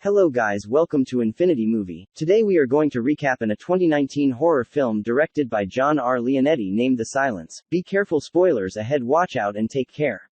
Hello guys, welcome to Infinity Movie. Today we are going to recap a 2019 horror film directed by John R. Leonetti named The Silence. Be careful, spoilers ahead, watch out and take care.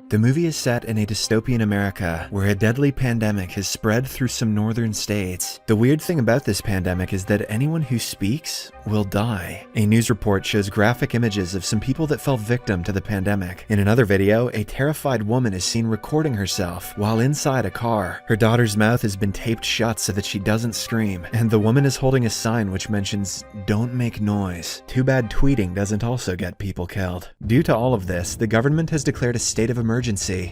The movie is set in a dystopian America where a deadly pandemic has spread through some northern states. The weird thing about this pandemic is that anyone who speaks will die. A news report shows graphic images of some people that fell victim to the pandemic. In another video, a terrified woman is seen recording herself while inside a car. Her daughter's mouth has been taped shut so that she doesn't scream, and the woman is holding a sign which mentions, "Don't make noise." Too bad tweeting doesn't also get people killed. Due to all of this, the government has declared a state of emergency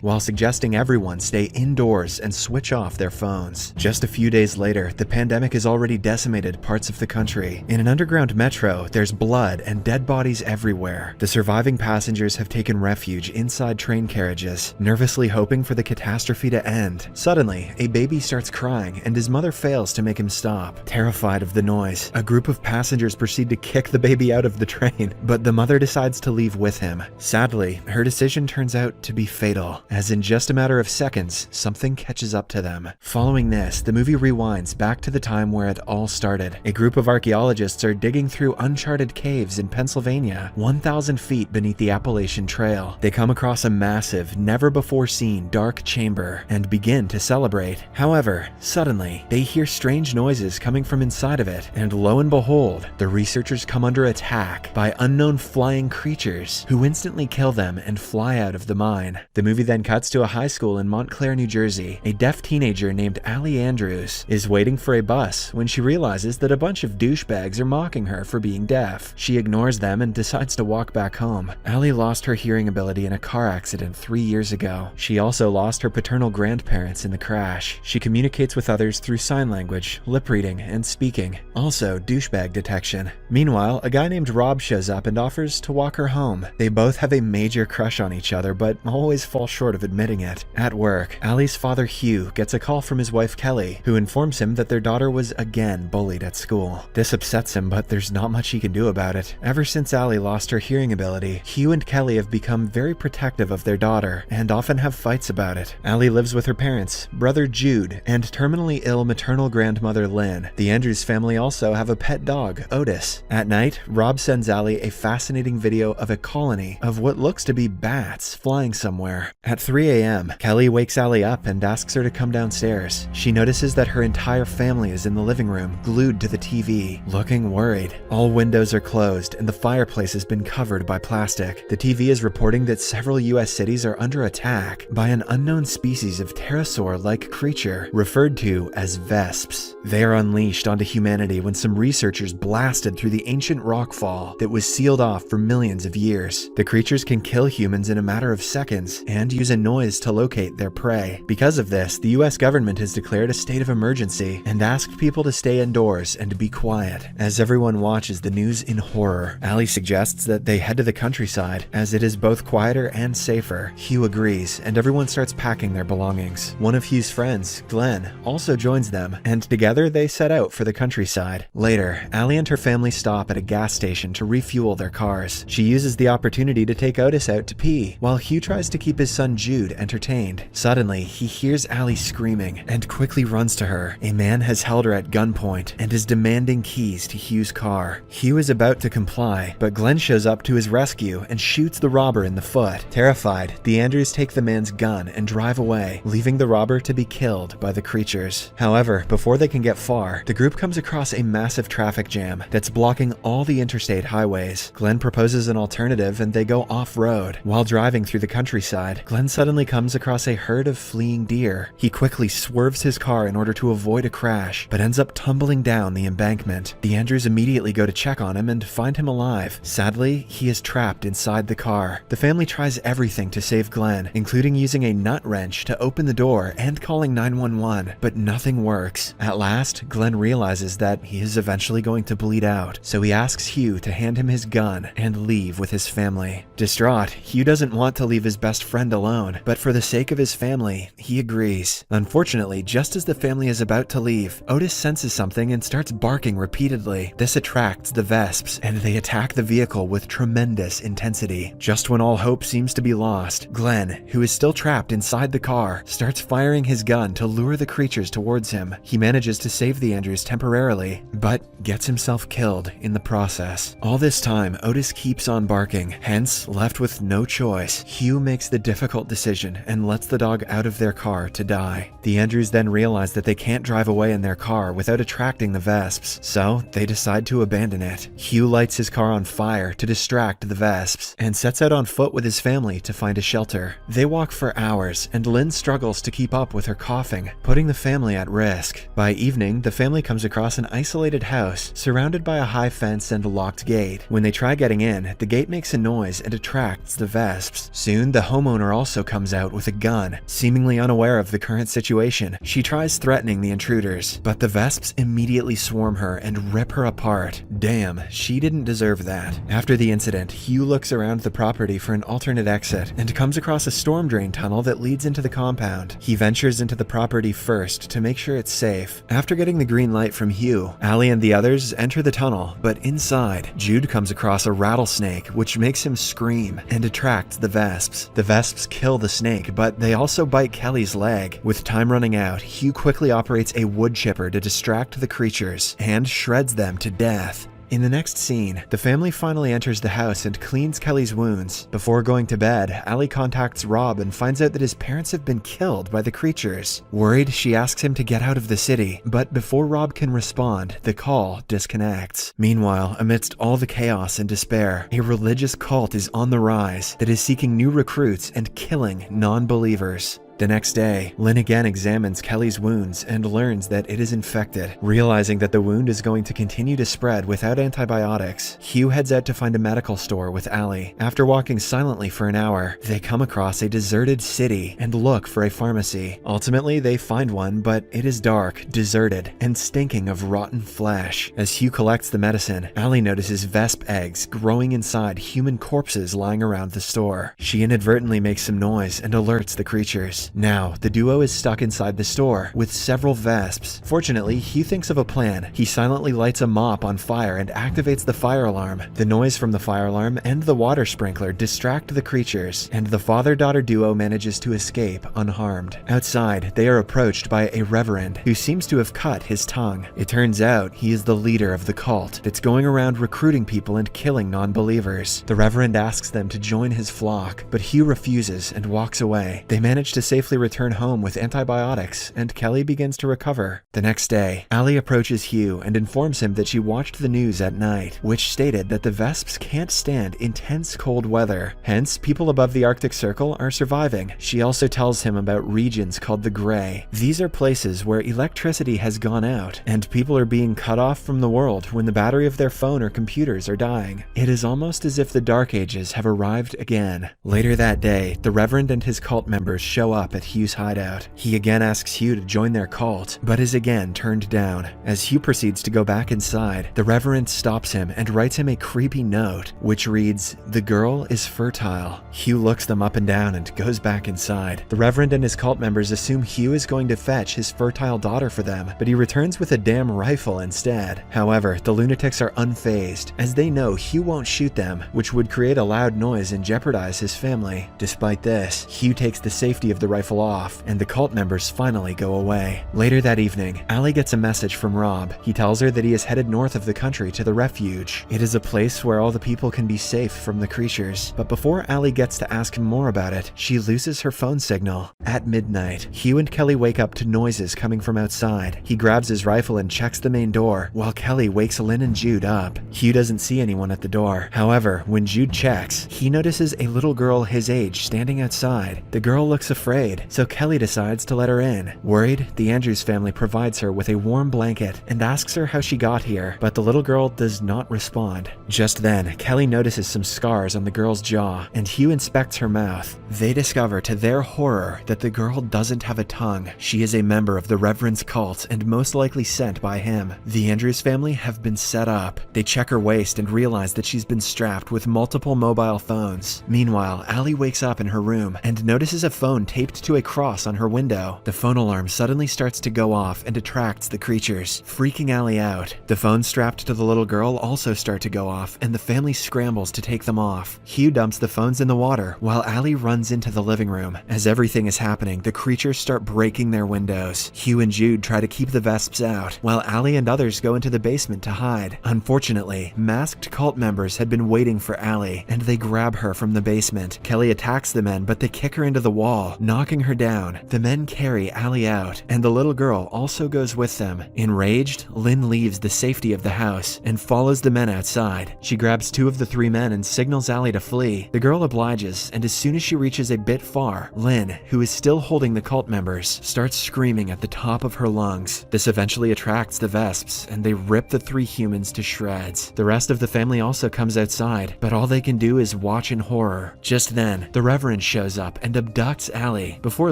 while suggesting everyone stay indoors and switch off their phones. Just a few days later, the pandemic has already decimated parts of the country. In an underground metro, there's blood and dead bodies everywhere. The surviving passengers have taken refuge inside train carriages, nervously hoping for the catastrophe to end. Suddenly, a baby starts crying and his mother fails to make him stop. Terrified of the noise, a group of passengers proceed to kick the baby out of the train, but the mother decides to leave with him. Sadly, her decision turns out to be fatal, as in just a matter of seconds, something catches up to them. Following this, the movie rewinds back to the time where it all started. A group of archaeologists are digging through uncharted caves in Pennsylvania, 1,000 feet beneath the Appalachian Trail. They come across a massive, never-before-seen dark chamber and begin to celebrate. However, suddenly, they hear strange noises coming from inside of it, and lo and behold, the researchers come under attack by unknown flying creatures who instantly kill them and fly out of the mine. The movie then cuts to a high school in Montclair, New Jersey. A deaf teenager named Allie Andrews is waiting for a bus when she realizes that a bunch of douchebags are mocking her for being deaf. She ignores them and decides to walk back home. Allie lost her hearing ability in a car accident 3 years ago. She also lost her paternal grandparents in the crash. She communicates with others through sign language, lip reading, and speaking. Also, douchebag detection. Meanwhile, a guy named Rob shows up and offers to walk her home. They both have a major crush on each other, but always fall short of admitting it. At work, Allie's father Hugh gets a call from his wife Kelly, who informs him that their daughter was again bullied at school. This upsets him, but there's not much he can do about it. Ever since Allie lost her hearing ability, Hugh and Kelly have become very protective of their daughter and often have fights about it. Allie lives with her parents, brother Jude, and terminally ill maternal grandmother Lynn. The Andrews family also have a pet dog, Otis. At night, Rob sends Allie a fascinating video of a colony of what looks to be bats flying somewhere. At 3 a.m., Kelly wakes Allie up and asks her to come downstairs. She notices that her entire family is in the living room, glued to the TV, looking worried. All windows are closed and the fireplace has been covered by plastic. The TV is reporting that several U.S. cities are under attack by an unknown species of pterosaur-like creature referred to as vesps. They are unleashed onto humanity when some researchers blasted through the ancient rock fall that was sealed off for millions of years. The creatures can kill humans in a matter of seconds and use a noise to locate their prey. Because of this, the US government has declared a state of emergency and asked people to stay indoors and be quiet. As everyone watches the news in horror, Allie suggests that they head to the countryside as it is both quieter and safer. Hugh agrees and everyone starts packing their belongings. One of Hugh's friends, Glenn, also joins them and together they set out for the countryside. Later, Allie and her family stop at a gas station to refuel their cars. She uses the opportunity to take Otis out to pee while Hugh tries to keep his son Jude entertained. Suddenly, he hears Allie screaming and quickly runs to her. A man has held her at gunpoint and is demanding keys to Hugh's car. Hugh is about to comply, but Glenn shows up to his rescue and shoots the robber in the foot. Terrified, the Andrews take the man's gun and drive away, leaving the robber to be killed by the creatures. However, before they can get far, the group comes across a massive traffic jam that's blocking all the interstate highways. Glenn proposes an alternative and they go off-road. While driving through the countryside, Glenn suddenly comes across a herd of fleeing deer. He quickly swerves his car in order to avoid a crash, but ends up tumbling down the embankment. The Andrews immediately go to check on him and find him alive. Sadly, he is trapped inside the car. The family tries everything to save Glenn, including using a nut wrench to open the door and calling 911, but nothing works. At last, Glenn realizes that he is eventually going to bleed out, so he asks Hugh to hand him his gun and leave with his family. Distraught, Hugh doesn't want to leave his best friend alone, but for the sake of his family, he agrees. Unfortunately, just as the family is about to leave, Otis senses something and starts barking repeatedly. This attracts the Vesps, and they attack the vehicle with tremendous intensity. Just when all hope seems to be lost, Glenn, who is still trapped inside the car, starts firing his gun to lure the creatures towards him. He manages to save the Andrews temporarily, but gets himself killed in the process. All this time, Otis keeps on barking. Hence, left with no choice, Hugh makes the difficult decision and lets the dog out of their car to die. The Andrews then realize that they can't drive away in their car without attracting the Vesps, so they decide to abandon it. Hugh lights his car on fire to distract the Vesps and sets out on foot with his family to find a shelter. They walk for hours, and Lynn struggles to keep up with her coughing, putting the family at risk. By evening, the family comes across an isolated house surrounded by a high fence and a locked gate. When they try getting in, the gate makes a noise and attracts the Vesps. Soon, the homeowner also comes out with a gun. Seemingly unaware of the current situation, she tries threatening the intruders, but the Vesps immediately swarm her and rip her apart. Damn, she didn't deserve that. After the incident, Hugh looks around the property for an alternate exit and comes across a storm drain tunnel that leads into the compound. He ventures into the property first to make sure it's safe. After getting the green light from Hugh, Allie and the others enter the tunnel, but inside, Jude comes across a rattlesnake, which makes him scream and attracts the Vesps. The Vesps kill the snake, but they also bite Kelly's leg. With time running out, Hugh quickly operates a wood chipper to distract the creatures and shreds them to death. In the next scene, the family finally enters the house and cleans Kelly's wounds. Before going to bed, Allie contacts Rob and finds out that his parents have been killed by the creatures. Worried, she asks him to get out of the city, but before Rob can respond, the call disconnects. Meanwhile, amidst all the chaos and despair, a religious cult is on the rise that is seeking new recruits and killing non-believers. The next day, Lynn again examines Kelly's wounds and learns that it is infected. Realizing that the wound is going to continue to spread without antibiotics, Hugh heads out to find a medical store with Allie. After walking silently for an hour, they come across a deserted city and look for a pharmacy. Ultimately, they find one, but it is dark, deserted, and stinking of rotten flesh. As Hugh collects the medicine, Allie notices Vesp eggs growing inside human corpses lying around the store. She inadvertently makes some noise and alerts the creatures. Now, the duo is stuck inside the store with several Vesps. Fortunately, Hugh thinks of a plan. He silently lights a mop on fire and activates the fire alarm. The noise from the fire alarm and the water sprinkler distract the creatures, and the father-daughter duo manages to escape unharmed. Outside, they are approached by a reverend who seems to have cut his tongue. It turns out he is the leader of the cult that's going around recruiting people and killing non-believers. The reverend asks them to join his flock, but Hugh refuses and walks away. They manage to safely return home with antibiotics, and Kelly begins to recover. The next day, Allie approaches Hugh and informs him that she watched the news at night, which stated that the Vesps can't stand intense cold weather. Hence, people above the Arctic Circle are surviving. She also tells him about regions called the Grey. These are places where electricity has gone out, and people are being cut off from the world when the battery of their phone or computers are dying. It is almost as if the Dark Ages have arrived again. Later that day, the Reverend and his cult members show up at Hugh's hideout. He again asks Hugh to join their cult, but is again turned down. As Hugh proceeds to go back inside, the Reverend stops him and writes him a creepy note, which reads, "The girl is fertile." Hugh looks them up and down and goes back inside. The Reverend and his cult members assume Hugh is going to fetch his fertile daughter for them, but he returns with a damn rifle instead. However, the lunatics are unfazed, as they know Hugh won't shoot them, which would create a loud noise and jeopardize his family. Despite this, Hugh takes the safety of the rifle off, and the cult members finally go away. Later that evening, Allie gets a message from Rob. He tells her that he is headed north of the country to the refuge. It is a place where all the people can be safe from the creatures. But before Allie gets to ask him more about it, she loses her phone signal. At midnight, Hugh and Kelly wake up to noises coming from outside. He grabs his rifle and checks the main door, while Kelly wakes Lynn and Jude up. Hugh doesn't see anyone at the door. However, when Jude checks, he notices a little girl his age standing outside. The girl looks afraid afraid, so Kelly decides to let her in. Worried, the Andrews family provides her with a warm blanket and asks her how she got here, but the little girl does not respond. Just then, Kelly notices some scars on the girl's jaw, and Hugh inspects her mouth. They discover to their horror that the girl doesn't have a tongue. She is a member of the Reverend's cult and most likely sent by him. The Andrews family have been set up. They check her waist and realize that she's been strapped with multiple mobile phones. Meanwhile, Allie wakes up in her room and notices a phone taped to a cross on her window. The phone alarm suddenly starts to go off and attracts the creatures, freaking Allie out. The phones strapped to the little girl also start to go off, and the family scrambles to take them off. Hugh dumps the phones in the water while Allie runs into the living room. As everything is happening, the creatures start breaking their windows. Hugh and Jude try to keep the Vesps out, while Allie and others go into the basement to hide. Unfortunately, masked cult members had been waiting for Allie, and they grab her from the basement. Kelly attacks the men, but they kick her into the wall, knocking her down. The men carry Allie out, and the little girl also goes with them. Enraged, Lynn leaves the safety of the house and follows the men outside. She grabs two of the three men and signals Allie to flee. The girl obliges, and as soon as she reaches a bit far, Lynn, who is still holding the cult members, starts screaming at the top of her lungs. This eventually attracts the Vesps, and they rip the three humans to shreds. The rest of the family also comes outside, but all they can do is watch in horror. Just then, the Reverend shows up and abducts Allie. Before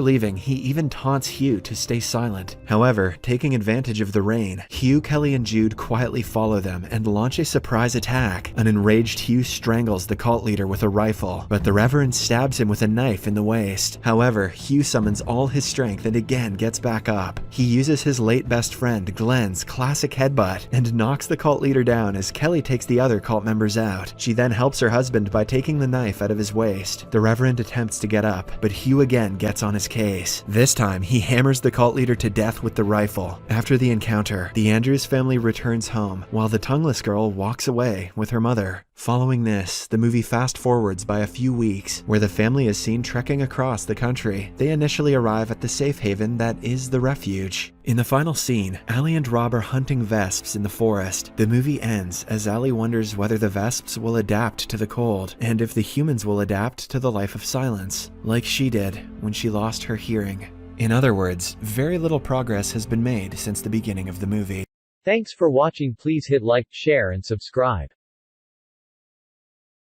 leaving, he even taunts Hugh to stay silent. However, taking advantage of the rain, Hugh, Kelly, and Jude quietly follow them and launch a surprise attack. An enraged Hugh strangles the cult leader with a rifle, but the Reverend stabs him with a knife in the waist. However, Hugh summons all his strength and again gets back up. He uses his late best friend Glenn's classic headbutt and knocks the cult leader down as Kelly takes the other cult members out. She then helps her husband by taking the knife out of his waist. The Reverend attempts to get up, but Hugh again gets on his case. This time, he hammers the cult leader to death with the rifle. After the encounter, the Andrews family returns home, while the tongueless girl walks away with her mother. Following this, the movie fast forwards by a few weeks, where the family is seen trekking across the country. They initially arrive at the safe haven that is the refuge. In the final scene, Allie and Rob are hunting Vesps in the forest. The movie ends as Allie wonders whether the Vesps will adapt to the cold, and if the humans will adapt to the life of silence, like she did when she lost her hearing. In other words, very little progress has been made since the beginning of the movie. Thanks for watching. Please hit like, share and subscribe.